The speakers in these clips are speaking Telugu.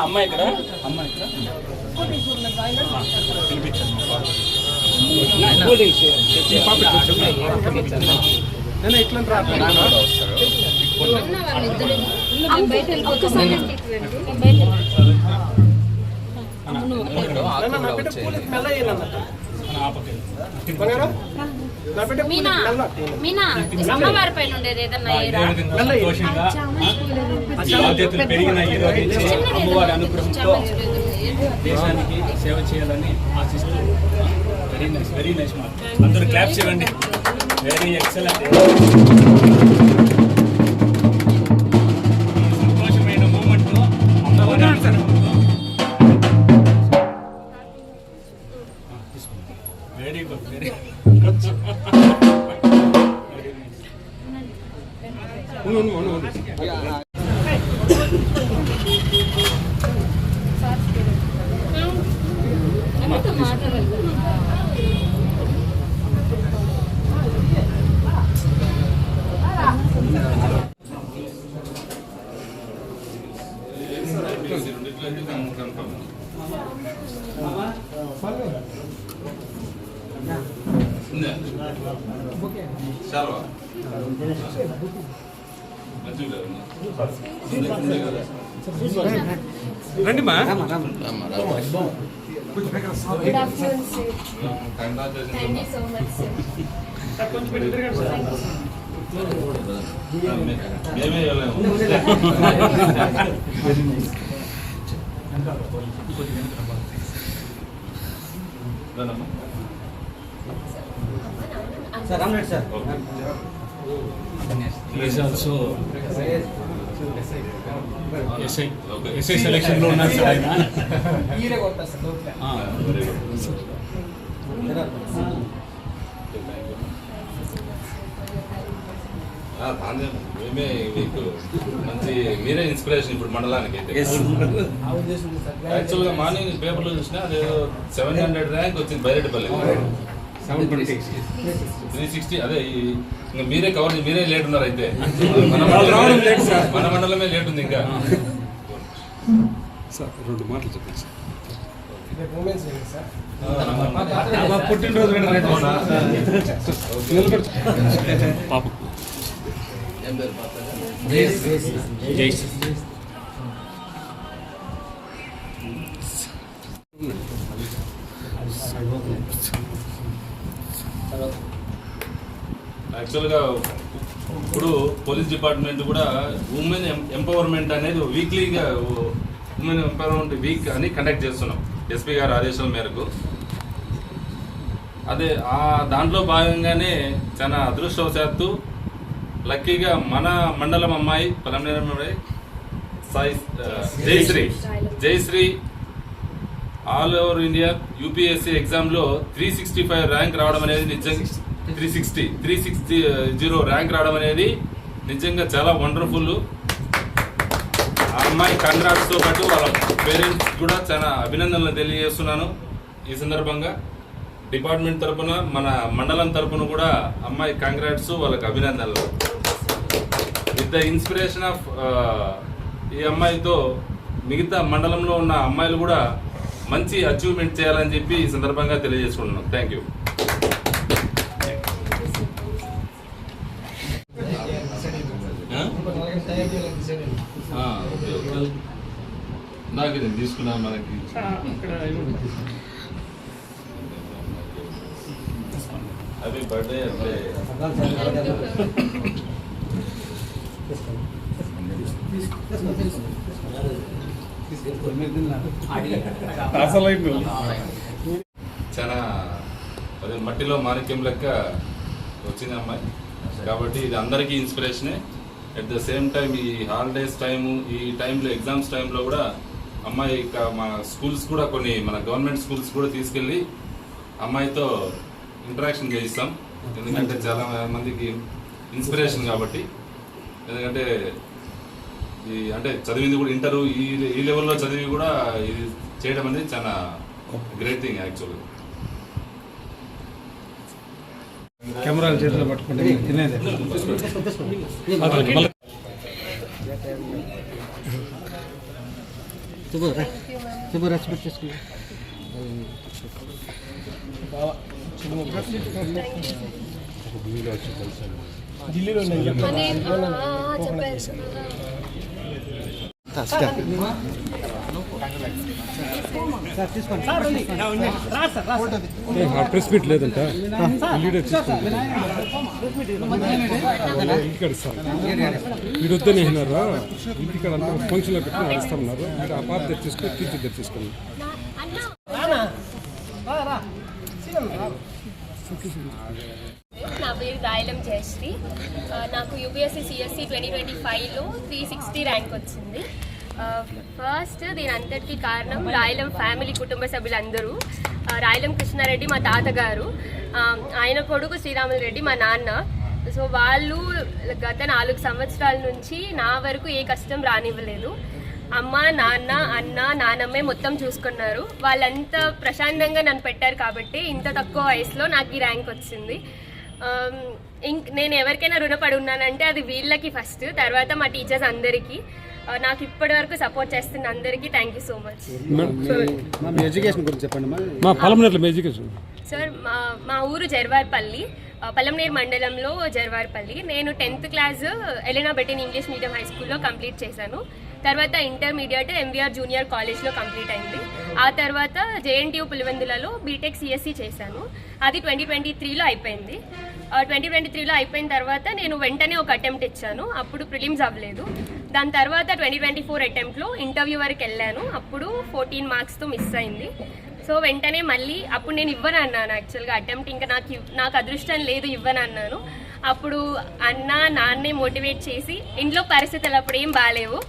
అమ్మాయి ఇక్కడ అమ్మవారి పైన ఉండేది ఏదన్నా బాధ్యతలు పెరిగిన అమ్మవారి అనుగ్రహంతో దేశానికి సేవ చేయాలని ఆశిస్తూ వెరీ నైస్ మాట. అందరూ క్లాప్స్ ఇవ్వండి. Very excellent. సంతోషమైన మూమెంట్ అమ్మవారి వెరీ గుడ్ వెరీ రండి మా also SI selection లో ఉన్నారు సార్ ఆయన. మీకు మంచి మీరే ఇన్స్పిరేషన్ ఇప్పుడు మండలానికి అయితే. యాక్చువల్గా మార్నింగ్ పేపర్లో చూసినా అదే 700 ర్యాంక్ వచ్చింది బైరెడ్డిపల్లి. 360 అదే ఇంకా మీరే కవర్ మీరే లేట్ ఉన్నారు అయితే. మన మండలమే లేట్ ఉంది ఇంకా. సార్ 2 మాటలు చెప్పండి సార్. పుట్టినరోజు పాప యాక్చువల్గా ఇప్పుడు పోలీస్ డిపార్ట్మెంట్ కూడా ఉమెన్ ఎంపవర్మెంట్ అనేది వీక్లీగా ఉమెన్ ఎంపవర్మెంట్ వీక్ అని కండక్ట్ చేస్తున్నాం ఎస్పీ గారి ఆదేశాల మేరకు. అదే దాంట్లో భాగంగానే చాలా అదృష్టవశాత్తు లక్కీగా మన మండలం అమ్మాయి Palamaneru Sai Jayashree all over India UPSC ఎగ్జామ్లో 365 ర్యాంక్ రావడం అనేది నిజంగా 360 ర్యాంక్ రావడం అనేది నిజంగా చాలా వండర్ఫుల్. ఆ అమ్మాయి కంగ్రాట్స్తో పాటు వాళ్ళ పేరెంట్స్ కూడా చాలా అభినందనలు తెలియజేస్తున్నాను. ఈ సందర్భంగా డిపార్ట్మెంట్ తరఫున మన మండలం తరఫున కూడా అమ్మాయి కంగ్రాట్స్, వాళ్ళకి అభినందనలు. విత్ ద ఇన్స్పిరేషన్ ఆఫ్ ఈ అమ్మాయితో మిగతా మండలంలో ఉన్న అమ్మాయిలు కూడా మంచి అచీవ్మెంట్ చేయాలని చెప్పి ఈ సందర్భంగా తెలియజేసుకుంటున్నాం. Thank you. నాకు నేను తీసుకున్నా మనకి హ్యాపీ బర్త్డే అంటే చాలా అదే మట్టిలో మాణిక్యం లెక్క వచ్చింది అమ్మాయి కాబట్టి ఇది అందరికీ ఇన్స్పిరేషనే. అట్ ద సేమ్ టైం ఈ హాలిడేస్ టైము ఈ టైంలో ఎగ్జామ్స్ టైంలో కూడా అమ్మాయి మా స్కూల్స్ కూడా కొన్ని మన గవర్నమెంట్ స్కూల్స్ కూడా తీసుకెళ్ళి అమ్మాయితో ఇంటరాక్షన్ చేయిస్తాం. ఎందుకంటే చాలా మందికి ఇన్స్పిరేషన్ కాబట్టి. ఎందుకంటే అంటే చదివింది కూడా ఇంటరు ఈ లెవెల్లో చదివి కూడా ఇది చేయడం అనేది చాలా గ్రేట్ థింగ్ యాక్చువల్గా. కెమెరాలు చేతిలో పట్టుకుంటే తినేది రెస్పెక్ట్ చేసుకున్నా ప్రెస్ మీట్ లేదంట లీడర్ తీసుకోండి ఇంటికాడ ఇస్తారు మీరు వద్దని అయినారా ఇంటికాడ అంతా ఫంక్షన్లో పెట్టుకుని ఇస్తామన్నారు మీరు ఆ పాత తెచ్చేసుకొని టీచర్ తెచ్చేసుకోండి నా పేరు రాయలం జయశ్రీ. నాకు యూపీఎస్సీ సిఎస్సి 2025లో 360 ర్యాంక్ వచ్చింది. ఫస్ట్ దీని అంతటికీ కారణం రాయలం ఫ్యామిలీ కుటుంబ సభ్యులందరూ. రాయలం కృష్ణారెడ్డి మా తాతగారు, ఆయన కొడుకు శ్రీరాములు రెడ్డి మా నాన్న. సో వాళ్ళు గత 4 సంవత్సరాల నుంచి నా వరకు ఏ కష్టం రానివ్వలేదు. అమ్మ, నాన్న, అన్న, నానమ్మే మొత్తం చూసుకున్నారు. వాళ్ళంతా ప్రశాంతంగా నన్ను పెట్టారు కాబట్టి ఇంత తక్కువ వయసులో నాకు ఈ ర్యాంక్ వచ్చింది. నేను ఎవరికైనా రుణపడి ఉన్నానంటే అది వీళ్ళకి ఫస్ట్, తర్వాత మా టీచర్స్ అందరికీ, నాకు ఇప్పటి వరకు సపోర్ట్ చేస్తున్న అందరికీ thank you so much. Education గురించి చెప్పండి ఎడ్యుకేషన్. సార్ మా ఊరు జర్వార్పల్లి, పలంనేరు మండలంలో జర్వార్పల్లి. నేను 10th క్లాస్ ఎలినా బెటిన్ ఇంగ్లీష్ మీడియం హై స్కూల్లో కంప్లీట్ చేశాను. తర్వాత ఇంటర్మీడియట్ ఎంవీఆర్ జూనియర్ కాలేజ్లో కంప్లీట్ అయింది. ఆ తర్వాత జేఎన్టీయూ పులివెందులలో బీటెక్ సిఎస్సి చేశాను. అది 2023లో అయిపోయింది. 2023లో అయిపోయిన తర్వాత నేను వెంటనే ఒక అటెంప్ట్ ఇచ్చాను. అప్పుడు ప్రిలిమ్స్ అవ్వలేదు. దాని తర్వాత 2024 అటెంప్ట్లో ఇంటర్వ్యూ వరకు వెళ్ళాను. అప్పుడు 14 మార్క్స్తో మిస్ అయింది. సో వెంటనే మళ్ళీ అప్పుడు నేను ఇవ్వను అన్నాను. యాక్చువల్గా అటెంప్ట్ ఇంకా నాకు అదృష్టం లేదు, ఇవ్వను అన్నాను. అప్పుడు అన్న నాన్నే మోటివేట్ చేసి, ఇంట్లో పరిస్థితులు అప్పుడు ఏం బాగాలేవు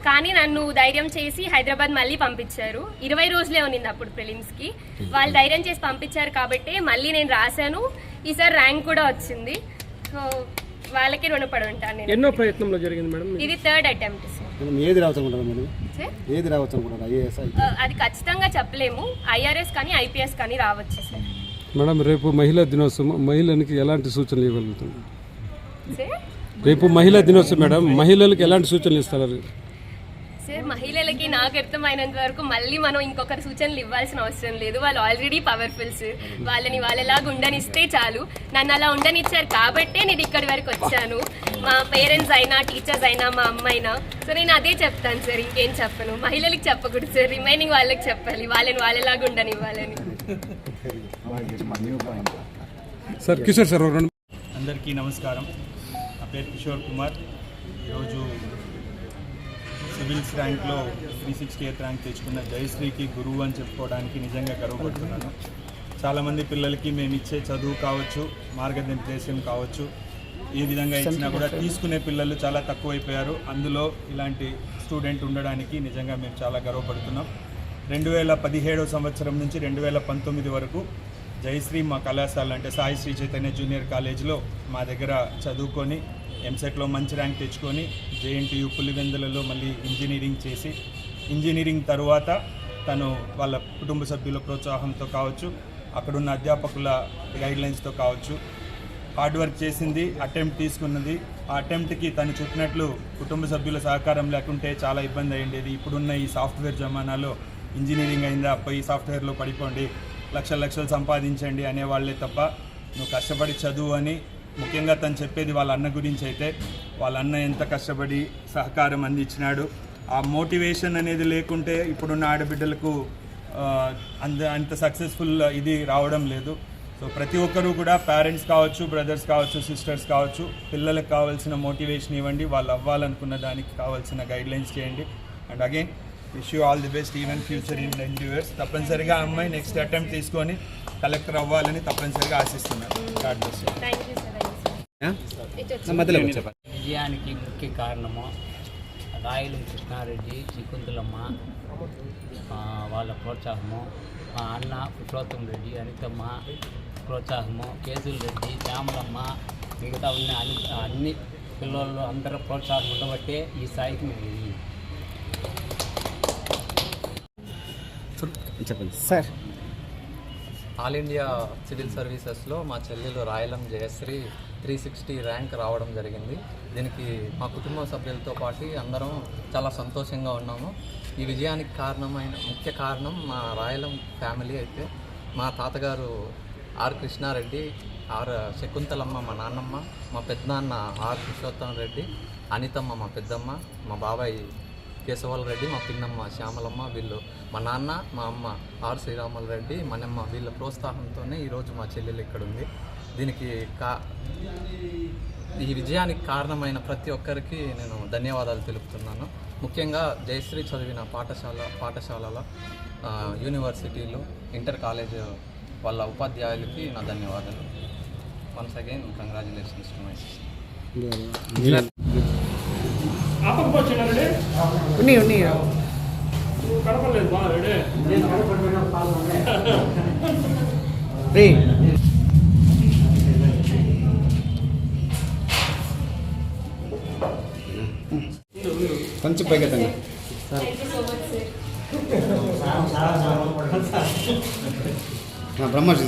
కానీ నన్ను ధైర్యం చేసి హైదరాబాద్ మళ్ళీ పంపించారు. 20 రోజులే ఉన్నింది అప్పుడు ప్రిలిమ్స్కి. వాళ్ళు ధైర్యం చేసి పంపించారు కాబట్టి మళ్ళీ నేను రాశాను. ఈసారి ర్యాంక్ కూడా వచ్చింది. సో వాళ్ళకి రుణపడి ఉంటాను. ఎన్నో ప్రయత్నంలో జరిగింది మేడం ఇది 3rd అటెంప్ట్. ఏది రావచ్చు మేడం? ఏది రావచ్చు అనుకుంటారు? అది ఖచ్చితంగా చెప్పలేము. ఐఆర్ఎస్ కానీ ఐపీఎస్ కానీ రావచ్చు సార్. మేడం రేపు మహిళా దినోత్సవం, మహిళలకి ఎలాంటి సూచనలు ఇవ్వగలుగుతుంది? రేపు మహిళా దినోత్సవం మేడం, మహిళలకు ఎలాంటి సూచనలు ఇస్తారు? సార్ మహిళలకి నాకు అర్థమైనంత వరకు మళ్ళీ మనం ఇంకొకరి సూచనలు ఇవ్వాల్సిన అవసరం లేదు. వాళ్ళు ఆల్రెడీ పవర్ఫుల్ సార్. వాళ్ళని వాళ్ళలాగా ఉండనిస్తే చాలు. నన్ను అలా ఉండనిచ్చారు కాబట్టే నేను ఇక్కడి వరకు వచ్చాను. మా పేరెంట్స్ అయినా, టీచర్స్ అయినా, మా అమ్మ అయినా. సో నేను అదే చెప్తాను సార్, ఇంకేం చెప్పను. మహిళలకి చెప్పకూడదు సార్, రిమైనింగ్ వాళ్ళకి చెప్పాలి, వాళ్ళని వాళ్ళలాగా ఉండనివ్వాలని. సార్ కిషోర్ సార్ అందరికీ నమస్కారం. నా పేరు కిషోర్ కుమార్. ఈరోజు సివిల్స్ ర్యాంక్లో 368 ర్యాంక్ తెచ్చుకున్న జయశ్రీకి గురువు అని చెప్పుకోవడానికి నిజంగా గర్వపడుతున్నాను. చాలామంది పిల్లలకి మేము ఇచ్చే చదువు కావచ్చు, మార్గనిర్దేశం కావచ్చు, ఏ విధంగా ఇచ్చినా కూడా తీసుకునే పిల్లలు చాలా తక్కువైపోయారు. అందులో ఇలాంటి స్టూడెంట్ ఉండడానికి నిజంగా మేము చాలా గర్వపడుతున్నాం. 2017 సంవత్సరం నుంచి 2019 వరకు జయశ్రీ మా కళాశాల అంటే సాయి శ్రీ చైతన్య జూనియర్ కాలేజ్లో మా దగ్గర చదువుకొని ఎంసెట్లో మంచి ర్యాంక్ తెచ్చుకొని జేఎన్టీయూ పులివెందులలో మళ్ళీ ఇంజనీరింగ్ చేసి, ఇంజనీరింగ్ తరువాత తను వాళ్ళ కుటుంబ సభ్యుల ప్రోత్సాహంతో కావచ్చు, అక్కడున్న అధ్యాపకుల గైడ్లైన్స్తో కావచ్చు హార్డ్ వర్క్ చేసింది, అటెంప్ట్ తీసుకున్నది. ఆ అటెంప్ట్కి తను చెప్పినట్లు కుటుంబ సభ్యుల సహకారం లేకుంటే చాలా ఇబ్బంది అయ్యేది. ఇప్పుడున్న ఈ సాఫ్ట్వేర్ జమానాలో ఇంజనీరింగ్ అయిందా, పోయి సాఫ్ట్వేర్లో పడిపోండి, లక్షలు సంపాదించండి అనేవాళ్లే తప్ప నువ్వు కష్టపడి చదువు అని. ముఖ్యంగా తను చెప్పేది వాళ్ళ అన్న గురించి అయితే, వాళ్ళ అన్న ఎంత కష్టపడి సహకారం అందించినాడు. ఆ మోటివేషన్ అనేది లేకుంటే ఇప్పుడున్న ఆడబిడ్డలకు అంత సక్సెస్ఫుల్ ఇది రావడం లేదు. సో ప్రతి ఒక్కరూ కూడా పేరెంట్స్ కావచ్చు, బ్రదర్స్ కావచ్చు, సిస్టర్స్ కావచ్చు, పిల్లలకు కావాల్సిన మోటివేషన్ ఇవ్వండి, వాళ్ళు అవ్వాలనుకున్న దానికి కావాల్సిన గైడ్లైన్స్ చేయండి. And again wish you all the best even future in endures. తప్పనిసరిగా అమ్మాయి నెక్స్ట్ అటెంప్ట్ తీసుకొని కలెక్టర్ అవ్వాలని తప్పనిసరిగా ఆశిస్తున్నాను. God bless you. విజయానికి ముఖ్య కారణము రాయలం కృష్ణారెడ్డి, చికుందులమ్మ వాళ్ళ ప్రోత్సాహము, మా అన్న పురుషోత్తం రెడ్డి, అనితమ్మ ప్రోత్సాహము, కేజుల్ రెడ్డి, శ్యామలమ్మ, మిగతా ఉన్న అన్ని పిల్లలు అందరూ ప్రోత్సాహం ఉండబట్టే ఈ స్థాయికి మేము చెప్పండి సార్. ఆల్ ఇండియా సివిల్ సర్వీసెస్లో మా చెల్లెలు రాయలం జయశ్రీ 360 ర్యాంక్ రావడం జరిగింది. దీనికి మా కుటుంబ సభ్యులతో పాటు అందరం చాలా సంతోషంగా ఉన్నాము. ఈ విజయానికి ముఖ్య కారణం మా రాయలం ఫ్యామిలీ అయితే మా తాతగారు ఆర్ కృష్ణారెడ్డి, ఆర్ శకుంతలమ్మ మా నాన్నమ్మ, మా పెద్దనాన్న ఆర్ పురుషోత్తం రెడ్డి, అనితమ్మ మా పెద్దమ్మ, మా బాబాయ్ కేశవల్ రెడ్డి, మా పిన్నమ్మ శ్యామలమ్మ, వీళ్ళు మా నాన్న, మా అమ్మ ఆర్ శ్రీరాముల రెడ్డి, మనమ్మ, వీళ్ళ ప్రోత్సాహంతోనే ఈరోజు మా చెల్లెలు ఇక్కడ ఉంది. దీనికి ఈ విజయానికి కారణమైన ప్రతి ఒక్కరికి నేను ధన్యవాదాలు తెలుపుతున్నాను. ముఖ్యంగా జయశ్రీ చదివిన పాఠశాలల యూనివర్సిటీలు, ఇంటర్ కాలేజ్ వాళ్ళ ఉపాధ్యాయులకి నా ధన్యవాదాలు. Once again congratulations to my sister. కొంచెం పైకెత్తండి. బ్రహ్మర్షి